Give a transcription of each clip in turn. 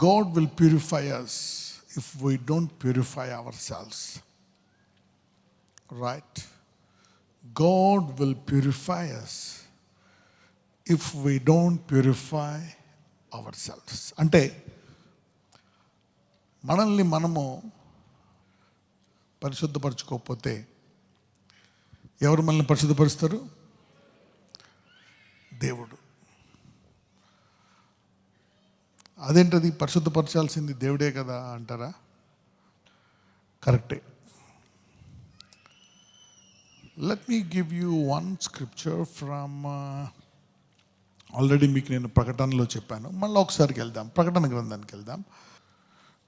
God will purify us if we don't purify ourselves. Right? God will purify us if we don't purify ourselves. అంటే మనల్ని మనము పరిశుద్ధపరచుకోకపోతే ఎవరు మనల్ని పరిశుద్ధపరుస్తారు? దేవుడు. అదేంటది, పరిశుద్ధపరచాల్సింది దేవుడే కదా అంటారా? కరెక్టే. Let me give you one scripture from already మీకు నేను ప్రకటనలో చెప్పాను. మళ్ళీ ఒకసారికి వెళ్దాం, ప్రకటన గ్రంథానికి వెళ్దాం.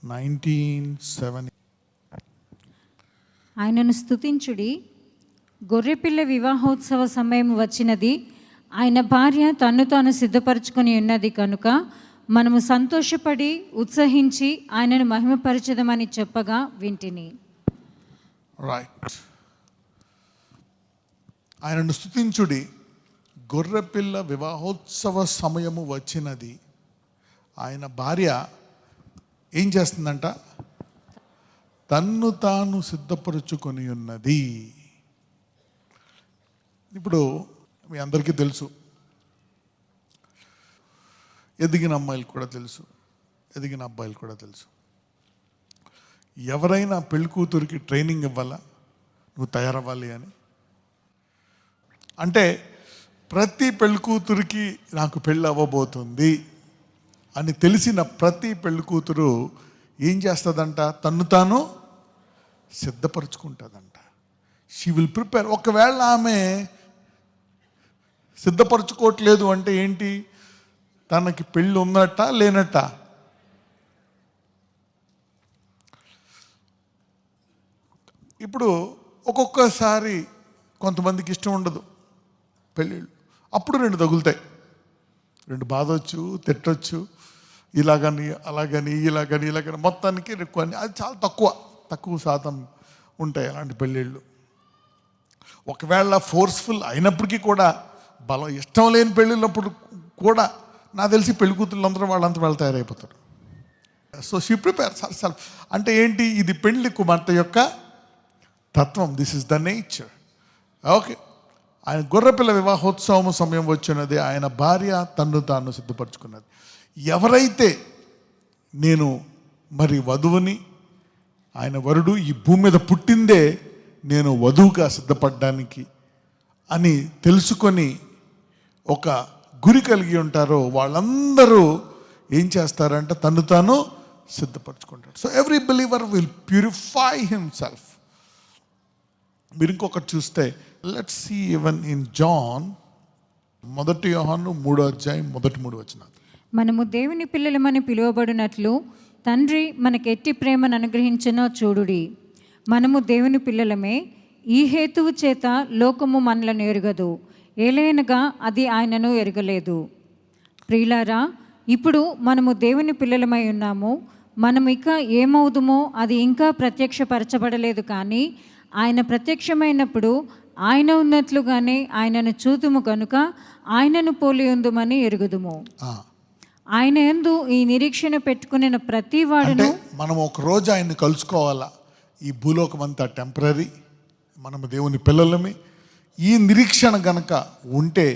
19:7. ఆయనను స్తుతించుడి, గొర్రెపిల్ల వివాహోత్సవ సమయం వచ్చినది, ఆయన భార్య తన్ను తాను సిద్ధపరచుకొని ఉన్నది కనుక మనము సంతోషపడి ఉత్సహించి ఆయనను మహిమపరచదమని చెప్పగా వింటిని. రైట్. ఆయనను స్తుతించుడి, గొర్రెపిల్ల వివాహోత్సవ సమయము వచ్చినది. ఆయన భార్య ఏం చేస్తుందంట? తన్ను తాను సిద్ధపరుచుకొని ఉన్నది. ఇప్పుడు మీ అందరికీ తెలుసు, ఎదిగిన అమ్మాయిలు కూడా తెలుసు, ఎదిగిన అబ్బాయిలు కూడా తెలుసు, ఎవరైనా పెళ్లి కూతురికి ట్రైనింగ్ ఇవ్వాలా, నువ్వు తయారవ్వాలి అని. అంటే ప్రతి పెళ్లి కూతురికి నాకు పెళ్ళి అవ్వబోతుంది అని తెలిసిన ప్రతి పెళ్లి కూతురు ఏం చేస్తుందంట? తన్ను తాను సిద్ధపరచుకుంటుందంట. She will prepare. ఒకవేళ ఆమె సిద్ధపరచుకోవట్లేదు అంటే ఏంటి? తనకి పెళ్ళి ఉన్నట్ట లేనట్ట? ఇప్పుడు ఒక్కొక్కసారి కొంతమందికి ఇష్టం ఉండదు పెళ్ళిళ్ళు, అప్పుడు 2 తగులుతాయి. 2 బాధొచ్చు, తిట్టొచ్చు, ఇలాగని అలాగని ఇలాగని ఇలాగని, మొత్తానికి కొన్ని, అది చాలా తక్కువ శాతం ఉంటాయి అలాంటి పెళ్ళిళ్ళు. ఒకవేళ ఫోర్స్ఫుల్ అయినప్పటికీ కూడా, బలం ఇష్టం లేని పెళ్ళిళ్ళప్పుడు కూడా నాకు తెలిసి పెళ్లి కూతుళ్ళందరూ వాళ్ళంతా తయారైపోతారు. So she prepares herself. అంటే ఏంటి? ఇది పెళ్లి కుమార్తె యొక్క తత్వం. This is the nature. Okay. ఆయన గొర్రెపిల్ల వివాహోత్సవం సమయం వచ్చినది, ఆయన భార్య తన్ను తాను సిద్ధపరచుకున్నది. ఎవరైతే నేను మరి వధువుని, ఆయన వరుడు ఈ భూమి మీద పుట్టిందే నేను వధువుగా సిద్ధపడడానికి అని తెలుసుకొని ఒక గురి కలిగి ఉంటారో వాళ్ళందరూ ఏం చేస్తారంటే తన్ను తాను సిద్ధపరచుకుంటారు. So every believer will purify himself. మీరు ఇంకొకటి చూస్తే, let's see even in John, 1 యోహాను 3:3. మనము దేవుని పిల్లలమని పిలువబడినట్లు తండ్రి మనకు ఎట్టి ప్రేమను అనుగ్రహించినో చూడుడి. మనము దేవుని పిల్లలమే, ఈ హేతువు చేత లోకము మనలను ఎరుగదు, ఏలైనగా అది ఆయనను ఎరగలేదు. ప్రియులారా, ఇప్పుడు మనము దేవుని పిల్లలమై ఉన్నాము. మనం ఇక ఏమవుదుమో అది ఇంకా ప్రత్యక్షపరచబడలేదు, కానీ ఆయన ప్రత్యక్షమైనప్పుడు ఆయన ఉన్నట్లుగానే ఆయనను చూతుము కనుక ఆయనను పోలి ఉందుమని ఎరుగుదుము. ఆయన యందు ఈ నిరీక్షణ పెట్టుకున్న ప్రతి వాడును, మనం ఒక రోజు ఆయన్ని కలుసుకోవాలా. ఈ భూలోకం అంతా టెంపరీ, మనము దేవుని పిల్లలమే. ఈ నిరీక్షణ గనక ఉంటే,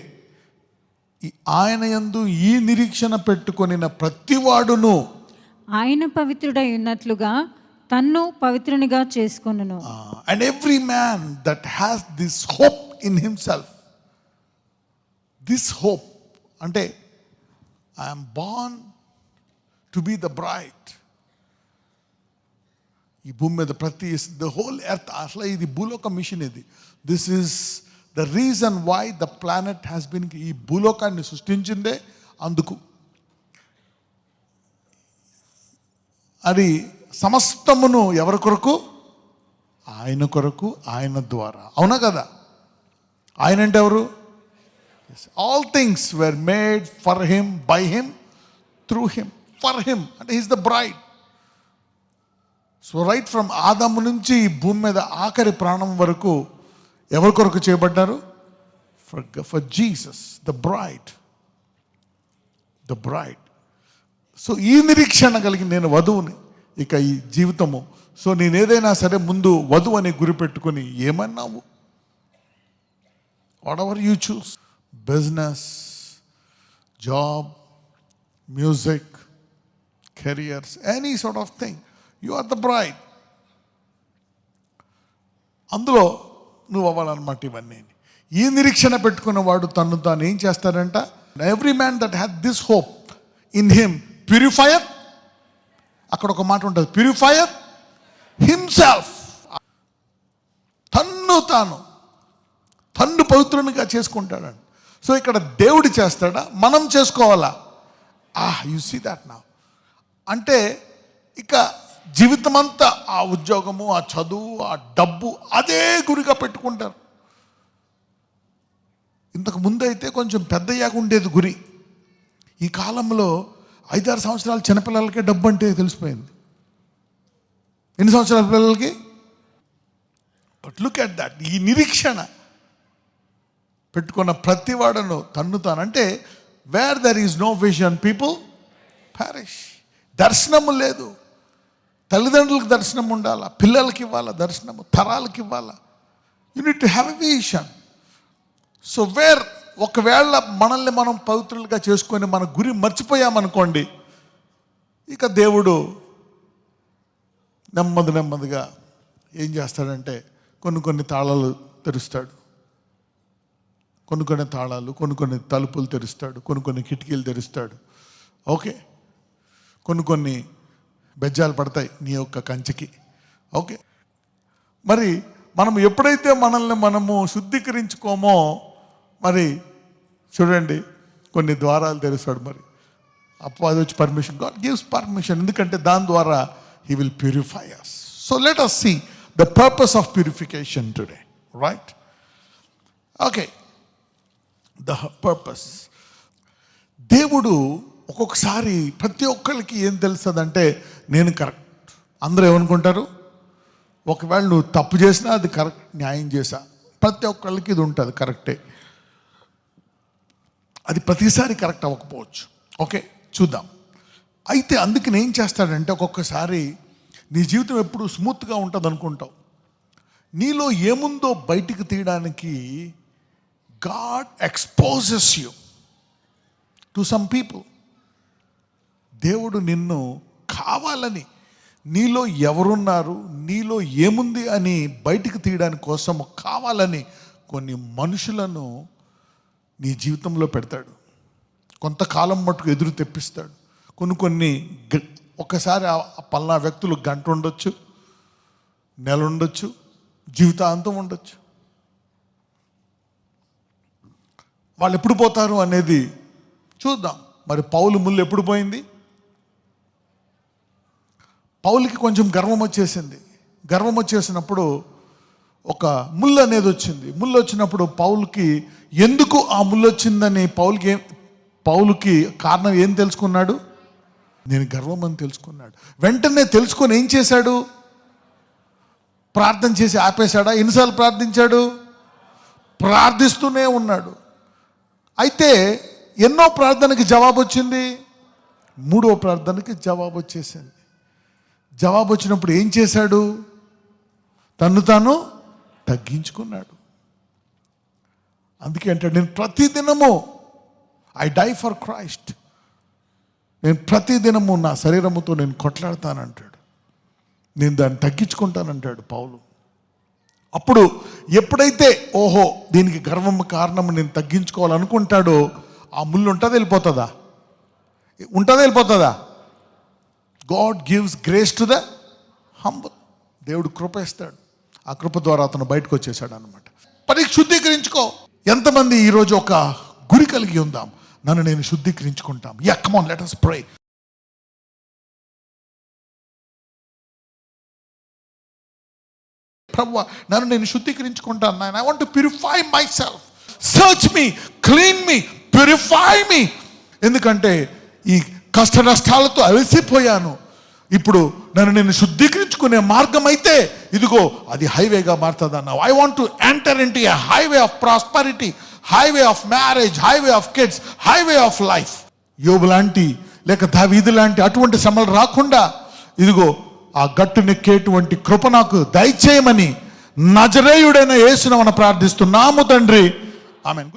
ఆయన యందు ఈ నిరీక్షణ పెట్టుకొనిన ప్రతి వాడును ఆయన పవిత్రుడై ఉన్నట్లుగా తన్ను పవిత్రునిగా చేసుకొనును. And every man that has this hope in himself. This hope అంటే I'm born to be the bride. ఈ భూమి మీద ప్రతి ద హోల్ ఎర్త్, అసలు ఇది భూలోక మిషన్. ఇది this is the reason why the planet has been. ఈ భూలోకాన్ని సృష్టించిందే అందుకు. అది సమస్తమును ఎవరి కొరకు? ఆయన కొరకు, ఆయన ద్వారా. అవునా కదా? ఆయన అంటే ఎవరు? All things were made for him, by him, through him, for him. అంటే he's the bride. So right from ఆదాము నుంచి ఈ భూమి మీద ఆఖరి ప్రాణం వరకు ఎవరి కొరకు చేయబడ్డారు? For Jesus, the bride. The bride. So ఈ నిరీక్షణ కలిగి నేను వధువుని, ఇక ఈ జీవితము, సో నేను ఏదైనా సరే ముందు వధువు అని గురి పెట్టుకొని ఏమన్నావు, whatever you choose, business, job, music, careers, any sort of thing, you are the bride. అందులో నువ్వు అవ్వాలన్నమాట ఇవన్నీ. ఈ నిరీక్షణ పెట్టుకున్న వాడు తను తాను ఏం చేస్తాడంట, every man that had this hope in him purifier, అక్కడ ఒక మాట ఉంటుంది, ప్యూరిఫైయర్ హిమ్సెల్ఫ్, తన్ను పవిత్రునిగా చేసుకుంటాడండి. సో ఇక్కడ దేవుడు చేస్తాడా, మనం చేసుకోవాలా? You see that now. అంటే ఇక జీవితం అంతా ఆ ఉద్యోగము, ఆ చదువు, ఆ డబ్బు అదే గురిగా పెట్టుకుంటారు. ఇంతకు ముందు అయితే కొంచెం పెద్దయ్యాక ఉండేది గురి. ఈ కాలంలో 5-6 సంవత్సరాల చిన్నపిల్లలకే డబ్బు అంటే తెలిసిపోయింది. ఎన్ని సంవత్సరాల పిల్లలకి? But look at that. ఈ నిరీక్షణ పెట్టుకున్న ప్రతి వాడను తన్ను తాను, అంటే where there is no vision people perish. దర్శనము లేదు. తల్లిదండ్రులకు దర్శనం ఉండాలా, పిల్లలకి ఇవ్వాలా దర్శనము, తరాలకి ఇవ్వాలా. You need to have a vision. So ఒకవేళ మనల్ని మనం పవిత్రులుగా చేసుకొని మన గురి మర్చిపోయామనుకోండి, ఇక దేవుడు నెమ్మదిగా ఏం చేస్తాడంటే కొన్ని తాళాలు తెరుస్తాడు, కొన్ని తాళాలు, కొన్ని తలుపులు తెరుస్తాడు, కొన్ని కిటికీలు తెరుస్తాడు. ఓకే, కొన్ని బెజ్జాలు పడతాయి నీ యొక్క కంచెకి. ఓకే, మరి మనం ఎప్పుడైతే మనము శుద్ధీకరించుకోమో, మరి చూడండి కొన్ని ద్వారాలు తెరుస్తాడు. మరి అప్పుడు వచ్చి పర్మిషన్, గాడ్ గివ్స్ పర్మిషన్, ఎందుకంటే దాని ద్వారా he will purify us. So let us see the purpose of purification today, right? Okay, the purpose. దేవుడు ఒక్కొక్కసారి ప్రతి ఒక్కరికి ఏం తెలుస్తుందంటే, నేను కరెక్ట్. అందరూ ఏమనుకుంటారు, ఒకవేళ నువ్వు తప్పు చేసినా అది కరెక్ట్, న్యాయం చేసా, ప్రతి ఒక్కళ్ళకి ఇది ఉంటుంది, కరెక్టే. అది ప్రతిసారి కరెక్ట్ అవ్వకపోవచ్చు. ఓకే, చూద్దాం. అయితే అందుకని ఏం చేస్తాడంటే, ఒక్కొక్కసారి నీ జీవితం ఎప్పుడు స్మూత్గా ఉంటుంది అనుకుంటావు, నీలో ఏముందో బయటికి తీయడానికి God exposes you to some people. దేవుడు నిన్ను కావాలని, నీలో ఎవరున్నారు, నీలో ఏముంది అని బయటికి తీయడానికి కోసం కావాలని కొన్ని మనుషులను నీ జీవితంలో పెడతాడు. కొంతకాలం మట్టుకు ఎదురు తెప్పిస్తాడు. కొన్ని ఒక్కసారి ఆ పలానా వ్యక్తులు గంట ఉండొచ్చు, నెల ఉండొచ్చు, జీవితాంతం ఉండొచ్చు. వాళ్ళు ఎప్పుడు పోతారు అనేది చూద్దాం. మరి పౌలు ముళ్ళు ఎప్పుడు పోయింది? పౌలుకి కొంచెం గర్వం వచ్చేసింది. గర్వం వచ్చేసినప్పుడు ఒక ముళ్ళు అనేది వచ్చింది. ముళ్ళు వచ్చినప్పుడు పౌలుకి ఎందుకు ఆ ముళ్ళు వచ్చిందని పౌలుకి కారణం ఏం తెలుసుకున్నాడు? నేను గర్వం అని తెలుసుకున్నాడు. వెంటనే తెలుసుకొని ఏం చేశాడు? ప్రార్థన చేసి ఆపేశాడా? ఎన్నిసార్లు ప్రార్థించాడు? ప్రార్థిస్తూనే ఉన్నాడు. అయితే ఎన్నో ప్రార్థనకి జవాబు వచ్చింది, 3వ ప్రార్థనకి జవాబు వచ్చేసింది. జవాబు వచ్చినప్పుడు ఏం చేశాడు? తను తాను తగ్గించుకున్నాడు. అందుకే అంటాడు, నేను ప్రతిదినము ఐ డై ఫర్ క్రైస్ట్, నేను ప్రతిదినము నా శరీరముతో నేను కొట్లాడతానంటాడు, నేను దాన్ని తగ్గించుకుంటానంటాడు పౌలు. అప్పుడు ఎప్పుడైతే ఓహో దీనికి గర్వం కారణం నేను తగ్గించుకోవాలనుకుంటాడో, ఆ ముళ్ళు ఉంటుందా వెళ్ళిపోతుందా? వెళ్ళిపోతుందా? God gives grace to the humble. దేవుడు కృప ఇస్తాడు. ఆ కృప ద్వారా అతను బయటకు వచ్చేసాడు అనమాట. పరీక్ష శుద్ధీకరించుకో. ఎంతమంది ఈరోజు ఒక గురి కలిగి ఉందాం, నన్ను నేను శుద్ధీకరించుకుంటాం. Come on, let us pray. ప్రభువా, నన్ను నేను శుద్ధీకరించుకుంటాను. I want to purify myself. Search me, clean me, purify me. ఎందుకంటే ఈ కష్ట నష్టాలతో అలసిపోయాను. ఇప్పుడు నన్ను నేను శుద్ధీకరించుకునే మార్గం అయితే ఇదిగో అది హైవేగా మారుతుంది అన్నావు. I want to enter into a highway of prosperity, highway of marriage, highway of kids, highway of life. యోబు లాంటి లేక దావీదు లాంటి అటువంటి శ్రమలు రాకుండా ఇదిగో ఆ గట్టునెక్కేటువంటి కృప నాకు దయచేయమని నజరేయుడైన యేసును మనం ప్రార్థిస్తున్నాము తండ్రి. ఆమేన్.